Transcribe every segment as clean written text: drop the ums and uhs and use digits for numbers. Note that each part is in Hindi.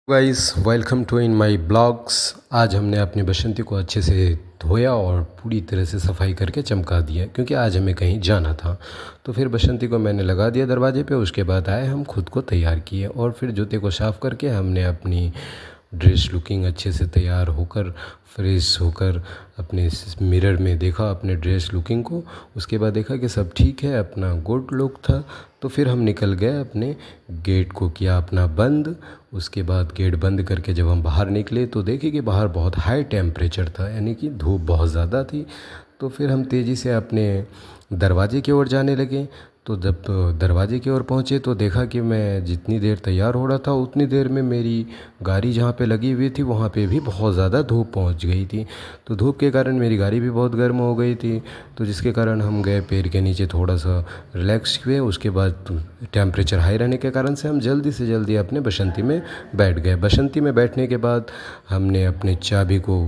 Guys welcome to in my blogs. आज हमने अपनी बसंती को अच्छे से धोया और पूरी तरह से सफाई करके चमका दिया क्योंकि आज हमें कहीं जाना था। तो फिर बसंती को मैंने लगा दिया दरवाजे पे। उसके बाद आए हम खुद को तैयार किए और फिर जूते को साफ़ करके हमने अपनी ड्रेस लुकिंग अच्छे से तैयार होकर फ्रेश होकर अपने मिरर में देखा अपने ड्रेस लुकिंग को। उसके बाद देखा कि सब ठीक है, अपना गुड लुक था। तो फिर हम निकल गए, अपने गेट को किया अपना बंद। उसके बाद गेट बंद करके जब हम बाहर निकले तो देखे कि बाहर बहुत हाई टेम्परेचर था, यानी कि धूप बहुत ज़्यादा थी। तो फिर हम तेज़ी से अपने दरवाजे की ओर जाने लगे। तो जब दरवाजे की ओर पहुँचे तो देखा कि मैं जितनी देर तैयार हो रहा था उतनी देर में मेरी गाड़ी जहाँ पे लगी हुई थी वहाँ पे भी बहुत ज़्यादा धूप पहुँच गई थी। तो धूप के कारण मेरी गाड़ी भी बहुत गर्म हो गई थी। तो जिसके कारण हम गए पेड़ के नीचे थोड़ा सा रिलैक्स हुए। उसके बाद टेम्परेचर हाई रहने के कारण से हम जल्दी से जल्दी अपने बसंती में बैठ गए। बसंती में बैठने के बाद हमने अपने चाबी को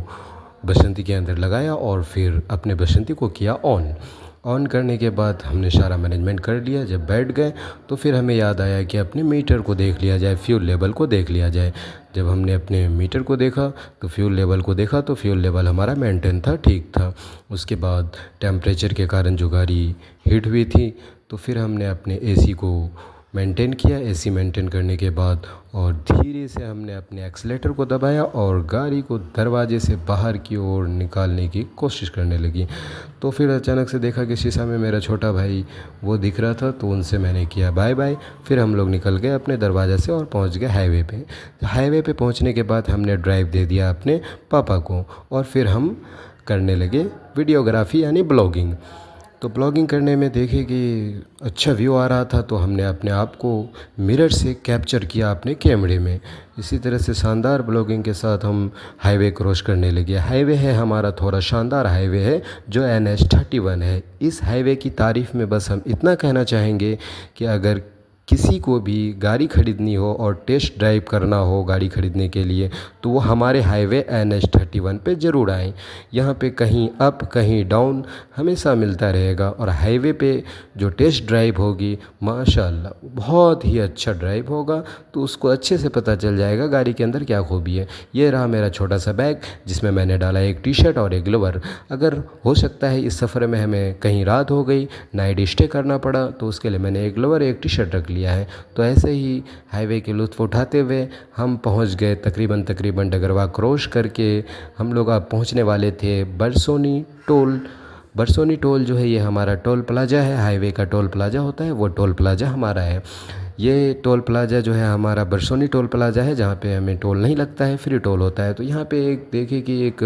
बसंती के अंदर लगाया और फिर अपने बसंती को किया ऑन करने के बाद हमने सारा मैनेजमेंट कर लिया। जब बैठ गए तो फिर हमें याद आया कि अपने मीटर को देख लिया जाए, फ्यूल लेवल को देख लिया जाए। जब हमने अपने मीटर को देखा तो फ्यूल लेवल को देखा तो फ्यूल लेवल हमारा मेंटेन था, ठीक था। उसके बाद टेम्परेचर के कारण जो गाड़ी हीट हुई थी तो फिर हमने अपने एसी को मेंटेन किया। एसी मेंटेन करने के बाद और धीरे से हमने अपने एक्सीलेटर को दबाया और गाड़ी को दरवाजे से बाहर की ओर निकालने की कोशिश करने लगी। तो फिर अचानक से देखा कि शीशा में मेरा छोटा भाई वो दिख रहा था, तो उनसे मैंने किया बाय बाय। फिर हम लोग निकल गए अपने दरवाजे से और पहुंच गए हाईवे पे। हाईवे पे पहुंचने के बाद हमने ड्राइव दे दिया अपने पापा को और फिर हम करने लगे वीडियोग्राफी यानी ब्लॉगिंग। तो ब्लॉगिंग करने में देखे कि अच्छा व्यू आ रहा था तो हमने अपने आप को मिरर से कैप्चर किया अपने कैमरे में। इसी तरह से शानदार ब्लॉगिंग के साथ हम हाईवे क्रॉस करने लगे। हाईवे है हमारा थोड़ा शानदार हाईवे है जो NH-31 है। इस हाईवे की तारीफ़ में बस हम इतना कहना चाहेंगे कि अगर किसी को भी गाड़ी ख़रीदनी हो और टेस्ट ड्राइव करना हो गाड़ी ख़रीदने के लिए तो वो हमारे हाईवे NH-31 पे ज़रूर आएँ। यहाँ पे कहीं अप कहीं डाउन हमेशा मिलता रहेगा और हाईवे पे जो टेस्ट ड्राइव होगी माशाल्लाह बहुत ही अच्छा ड्राइव होगा। तो उसको अच्छे से पता चल जाएगा गाड़ी के अंदर क्या खूबी है। ये रहा मेरा छोटा सा बैग जिसमें मैंने डाला एक टी-शर्ट और एक ग्लोवर। अगर हो सकता है इस सफ़र में हमें कहीं रात हो गई, नाइट स्टे करना पड़ा, तो उसके लिए मैंने एक ग्लोवर एक टी-शर्ट रख लिया है। तो ऐसे ही हाईवे के लुत्फ़ उठाते हुए हम पहुंच गए तकरीबन डगरवा क्रॉस करके। हम लोग अब पहुंचने वाले थे बरसोनी टोल। बरसोनी टोल जो है ये हमारा टोल प्लाज़ा है। हाईवे का टोल प्लाज़ा होता है, वो टोल प्लाज़ा हमारा है। ये टोल प्लाज़ा जो है हमारा बरसोनी टोल प्लाज़ा है जहाँ पे हमें टोल नहीं लगता है, फ्री टोल होता है। तो यहाँ पे एक देखे कि एक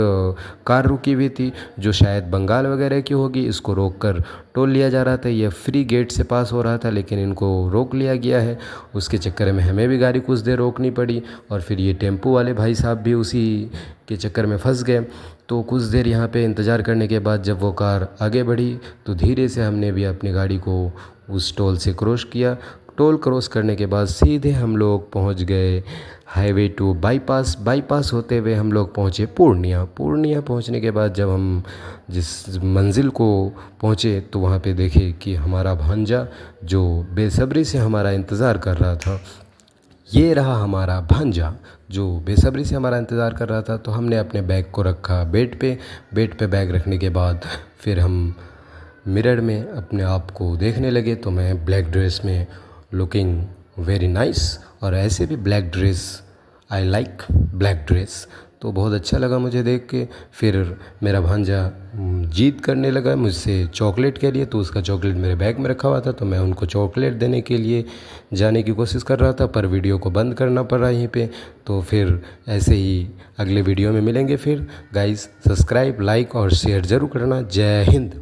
कार रुकी हुई थी जो शायद बंगाल वगैरह की होगी। इसको रोक कर टोल लिया जा रहा था। ये फ्री गेट से पास हो रहा था लेकिन इनको रोक लिया गया है। उसके चक्कर में हमें भी गाड़ी कुछ देर रोकनी पड़ी और फिर ये टेम्पो वाले भाई साहब भी उसी के चक्कर में फंस गए। तो कुछ देर यहाँ पे इंतज़ार करने के बाद जब वो कार आगे बढ़ी तो धीरे से हमने भी अपनी गाड़ी को उस टोल से क्रॉस किया। टोल क्रॉस करने के बाद सीधे हम लोग पहुँच गए हाईवे टू बाईपास होते हुए हम लोग पहुँचे पूर्णिया पहुँचने के बाद जब हम जिस मंजिल को पहुँचे तो वहाँ पे देखे कि हमारा भांजा जो बेसब्री से हमारा इंतज़ार कर रहा था, ये रहा हमारा भांजा जो बेसब्री से हमारा इंतज़ार कर रहा था। तो हमने अपने बैग को रखा बेड पे बैग रखने के बाद फिर हम मिरर में अपने आप को देखने लगे। तो मैं ब्लैक ड्रेस में लुकिंग वेरी नाइस और ऐसे भी black dress I like black dress. तो बहुत अच्छा लगा मुझे देख के। फिर मेरा भांजा जिद करने लगा मुझसे चॉकलेट के लिए, तो उसका चॉकलेट मेरे बैग में रखा हुआ था। तो मैं उनको चॉकलेट देने के लिए जाने की कोशिश कर रहा था पर वीडियो को बंद करना पड़ा यहीं पे। तो फिर ऐसे ही अगले वीडियो में मिलेंगे। फिर गाइस सब्सक्राइब, लाइक और शेयर ज़रूर करना। जय हिंद।